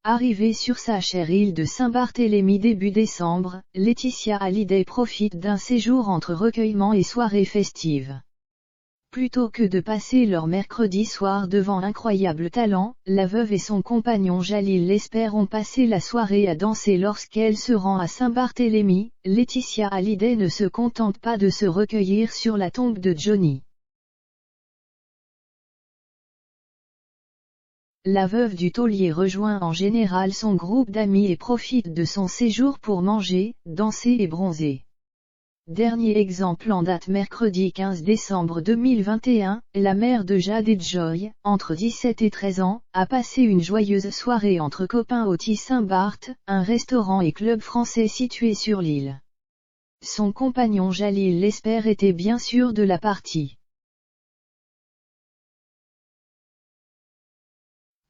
Arrivée sur sa chère île de Saint-Barthélemy début décembre, Laetitia Hallyday profite d'un séjour entre recueillement et soirées festives. Plutôt que de passer leur mercredi soir devant Incroyable Talent, la veuve et son compagnon Jalil Lesper ont passé la soirée à danser lorsqu'elle se rend à Saint-Barthélemy. Laetitia Hallyday ne se contente pas de se recueillir sur la tombe de Johnny. La veuve du taulier rejoint en général son groupe d'amis et profite de son séjour pour manger, danser et bronzer. Dernier exemple en date mercredi 15 décembre 2021, la mère de Jade et Joy, entre 17 et 13 ans, a passé une joyeuse soirée entre copains au Tea Saint-Barth, un restaurant et club français situé sur l'île. Son compagnon Jalil Lesper était bien sûr de la partie.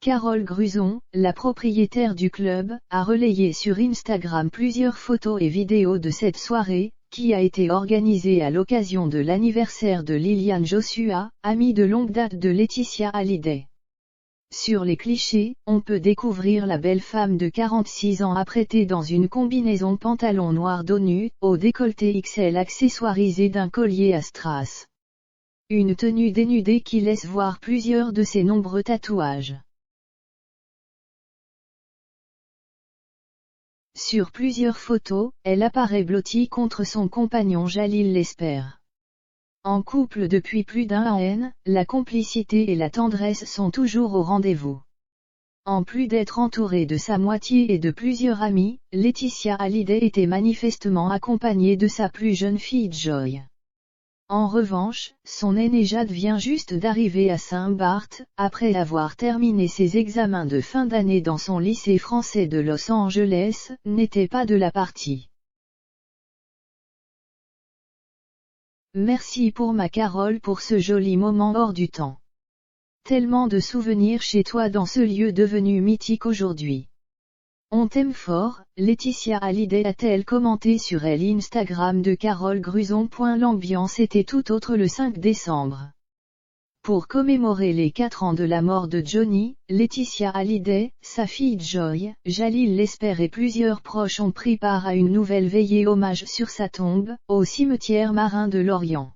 Carole Gruson, la propriétaire du club, a relayé sur Instagram plusieurs photos et vidéos de cette soirée, qui a été organisée à l'occasion de l'anniversaire de Liliane Joshua, amie de longue date de Laetitia Hallyday. Sur les clichés, on peut découvrir la belle femme de 46 ans apprêtée dans une combinaison pantalon noir dos nu, au décolleté XL accessoirisé d'un collier à strass. Une tenue dénudée qui laisse voir plusieurs de ses nombreux tatouages. Sur plusieurs photos, elle apparaît blottie contre son compagnon Jalil Lesper. En couple depuis plus d'un an, la complicité et la tendresse sont toujours au rendez-vous. En plus d'être entourée de sa moitié et de plusieurs amis, Laetitia Hallyday était manifestement accompagnée de sa plus jeune fille Joy. En revanche, son aînée Jade vient juste d'arriver à Saint-Barth, après avoir terminé ses examens de fin d'année dans son lycée français de Los Angeles, n'était pas de la partie. Merci pour ma Carole pour ce joli moment hors du temps. Tellement de souvenirs chez toi dans ce lieu devenu mythique aujourd'hui. On t'aime fort, Laetitia Hallyday a-t-elle commenté sur Instagram de Carole Gruson. L'ambiance était tout autre le 5 décembre. Pour commémorer les 4 ans de la mort de Johnny, Laetitia Hallyday, sa fille Joy, Jalil Lesper et plusieurs proches ont pris part à une nouvelle veillée hommage sur sa tombe, au cimetière marin de Lorient.